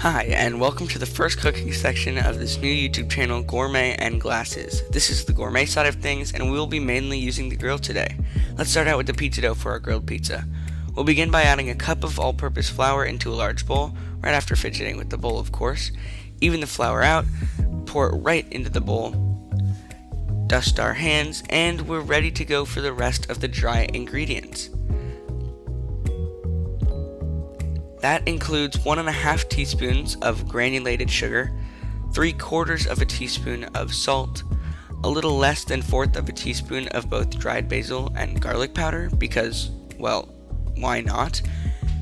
Hi, and welcome to the first cooking section of this new YouTube channel, Gourmet and Glasses. This is the gourmet side of things, and we will be mainly using the grill today. Let's start out with the pizza dough for our grilled pizza. We'll begin by adding a cup of all-purpose flour into a large bowl, right after fidgeting with the bowl, of course. Even the flour out, pour it right into the bowl, dust our hands, and we're ready to go for the rest of the dry ingredients. That includes 1.5 teaspoons of granulated sugar, 3/4 of a teaspoon of salt, a little less than 1/4 of a teaspoon of both dried basil and garlic powder because, well, why not?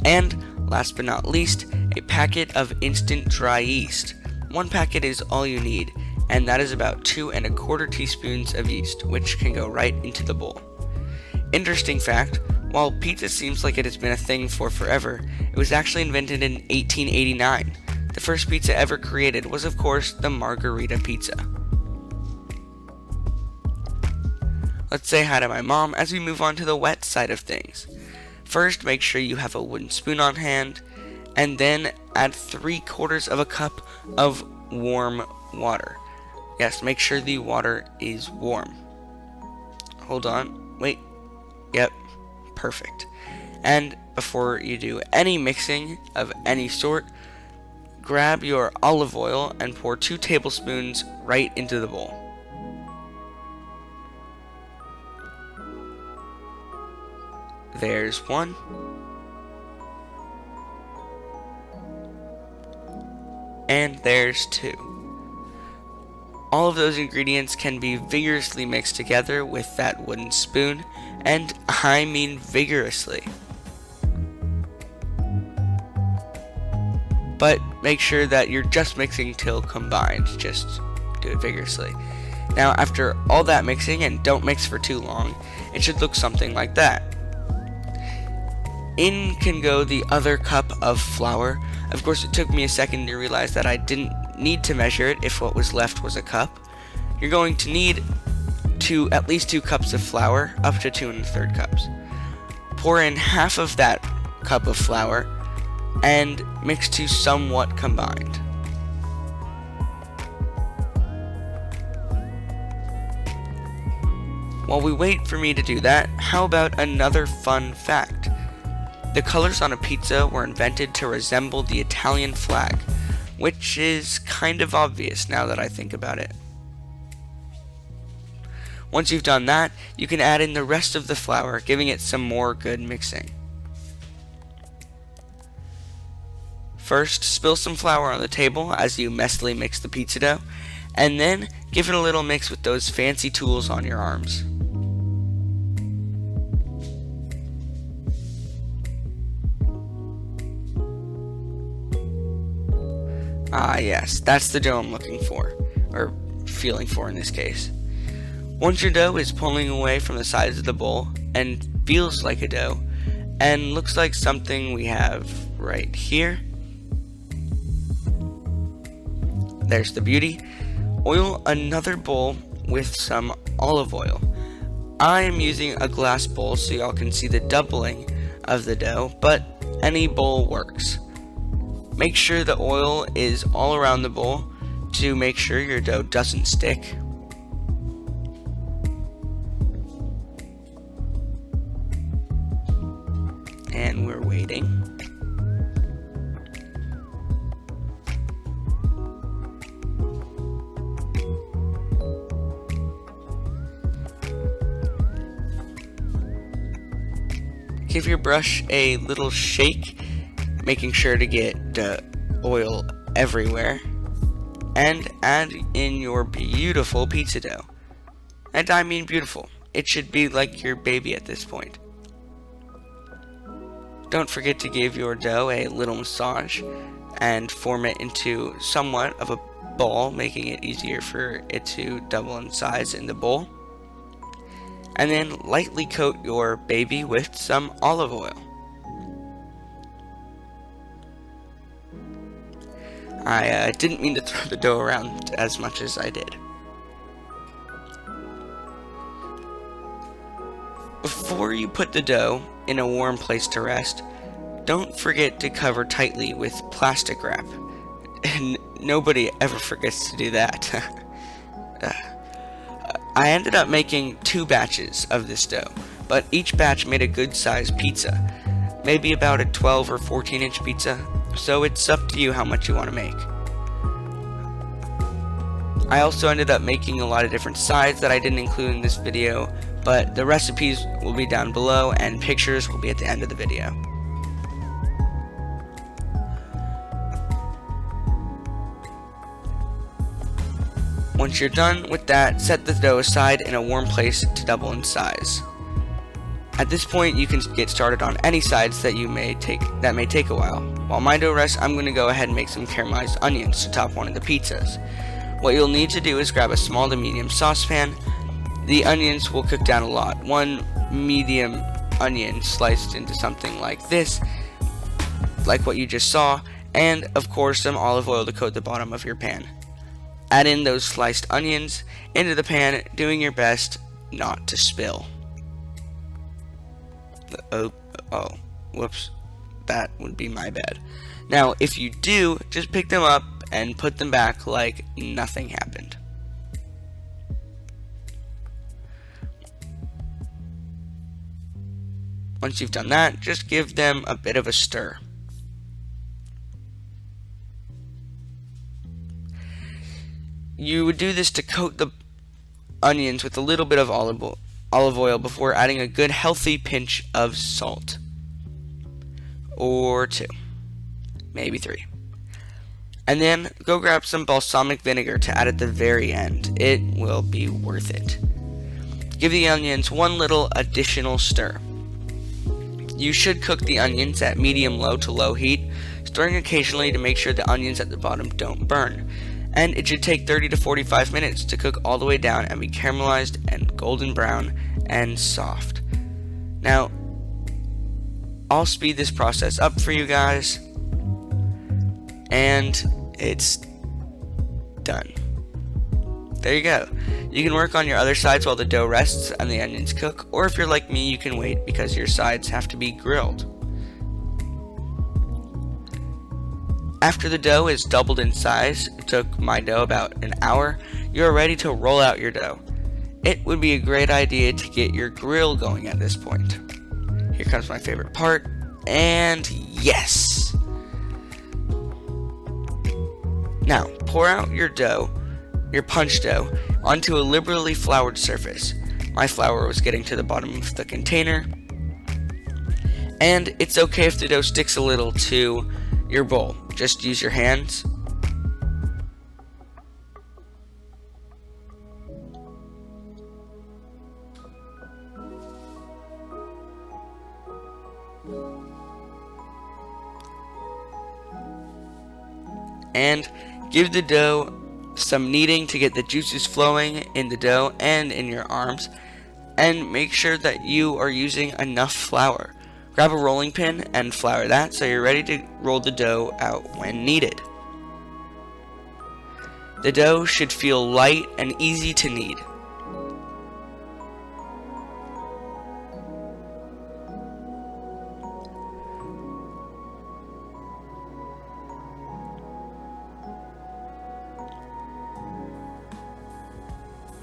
And last but not least, a packet of instant dry yeast. One packet is all you need, and that is about 2¼ teaspoons of yeast, which can go right into the bowl. Interesting fact, while pizza seems like it has been a thing for forever, it was actually invented in 1889. The first pizza ever created was, of course, the margarita pizza. Let's say hi to my mom as we move on to the wet side of things. First, make sure you have a wooden spoon on hand, and then add 3/4 of a cup of warm water. Yes, make sure the water is warm. Hold on, wait, yep. Perfect. And before you do any mixing of any sort, grab your olive oil and pour 2 tablespoons right into the bowl. There's one. And there's 2. All of those ingredients can be vigorously mixed together with that wooden spoon, and I mean vigorously. But make sure that you're just mixing till combined, just do it vigorously. Now after all that mixing, and don't mix for too long, it should look something like that. In can go the other cup of flour. Of course, it took me a second to realize that I didn't need to measure it if what was left was a cup. You're going to need at least 2 cups of flour, up to 2 1/3 cups. Pour in half of that cup of flour and mix to somewhat combined. While we wait for me to do that, how about another fun fact? The colors on a pizza were invented to resemble the Italian flag, which is kind of obvious now that I think about it. Once you've done that, you can add in the rest of the flour, giving it some more good mixing. First, spill some flour on the table as you messily mix the pizza dough, and then give it a little mix with those fancy tools on your arms. Ah yes, that's the dough I'm looking for, or feeling for in this case. Once your dough is pulling away from the sides of the bowl and feels like a dough, and looks like something we have right here, there's the beauty. Oil another bowl with some olive oil. I am using a glass bowl so y'all can see the doubling of the dough, but any bowl works. Make sure the oil is all around the bowl to make sure your dough doesn't stick. And we're waiting. Give your brush a little shake, making sure to get the oil everywhere, and add in your beautiful pizza dough. And I mean beautiful. It should be like your baby at this point. Don't forget to give your dough a little massage and form it into somewhat of a ball, making it easier for it to double in size in the bowl. And then lightly coat your baby with some olive oil. I didn't mean to throw the dough around as much as I did. Before you put the dough in a warm place to rest, don't forget to cover tightly with plastic wrap. Nobody ever forgets to do that. I ended up making 2 batches of this dough, but each batch made a good sized pizza, maybe about a 12 or 14-inch pizza, so it's up to you how much you want to make. I also ended up making a lot of different sides that I didn't include in this video, but the recipes will be down below and pictures will be at the end of the video. Once you're done with that, set the dough aside in a warm place to double in size. At this point, you can get started on any sides that may take a while. While my dough rests, I'm going to go ahead and make some caramelized onions to top one of the pizzas. What you'll need to do is grab a small to medium saucepan. The onions will cook down a lot. 1 medium onion sliced into something like this, like what you just saw, and of course some olive oil to coat the bottom of your pan. Add in those sliced onions into the pan, doing your best not to spill. Whoops, that would be my bad. Now, if you do, just pick them up and put them back like nothing happened. Once you've done that, just give them a bit of a stir. You would do this to coat the onions with a little bit of olive oil before adding a good healthy pinch of salt. Or 2. Maybe 3. And then go grab some balsamic vinegar to add at the very end. It will be worth it. Give the onions one little additional stir. You should cook the onions at medium-low to low heat, stirring occasionally to make sure the onions at the bottom don't burn. And it should take 30 to 45 minutes to cook all the way down and be caramelized and golden brown and soft. Now, I'll speed this process up for you guys, and it's done. There you go. You can work on your other sides while the dough rests and the onions cook, or if you're like me, you can wait because your sides have to be grilled. After the dough is doubled in size, it took my dough about an hour, you are ready to roll out your dough. It would be a great idea to get your grill going at this point. Here comes my favorite part, and yes! Now, pour out your dough, your punch dough, onto a liberally floured surface. My flour was getting to the bottom of the container, and it's okay if the dough sticks a little to your bowl. Just use your hands. And give the dough some kneading to get the juices flowing in the dough and in your arms, and make sure that you are using enough flour. Grab a rolling pin and flour that so you're ready to roll the dough out when needed. The dough should feel light and easy to knead.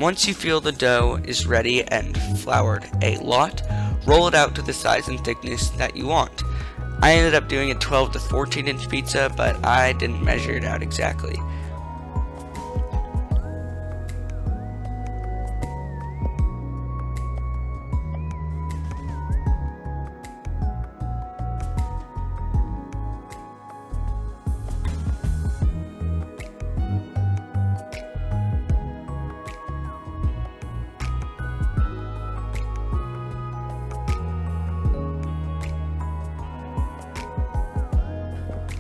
Once you feel the dough is ready and floured a lot, roll it out to the size and thickness that you want. I ended up doing a 12 to 14 inch pizza, but I didn't measure it out exactly.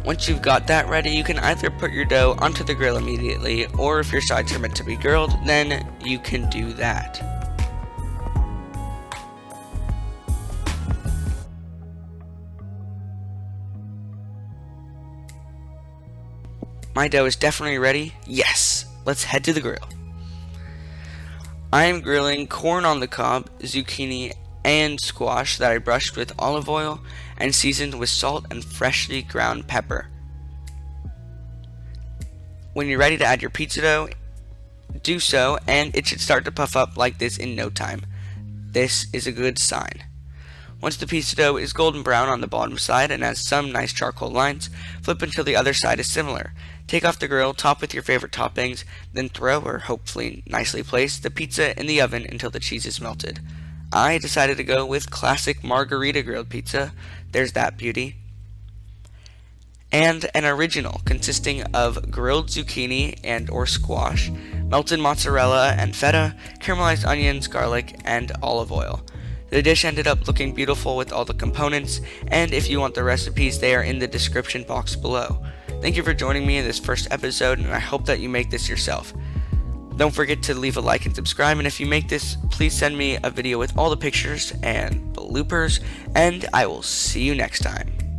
Once you've got that ready, you can either put your dough onto the grill immediately, or if your sides are meant to be grilled, then you can do that. My dough is definitely ready. Yes, let's head to the grill. I am grilling corn on the cob, zucchini, and squash that I brushed with olive oil and seasoned with salt and freshly ground pepper. When you're ready to add your pizza dough, do so, and it should start to puff up like this in no time. This is a good sign. Once the pizza dough is golden brown on the bottom side and has some nice charcoal lines, flip until the other side is similar. Take off the grill, top with your favorite toppings, then throw, or hopefully nicely place, the pizza in the oven until the cheese is melted. I decided to go with classic margarita grilled pizza. There's that beauty. And an original consisting of grilled zucchini and or squash, melted mozzarella and feta, caramelized onions, garlic, and olive oil. The dish ended up looking beautiful with all the components, and if you want the recipes, they are in the description box below. Thank you for joining me in this first episode, and I hope that you make this yourself. Don't forget to leave a like and subscribe, and if you make this, please send me a video with all the pictures and bloopers, and I will see you next time.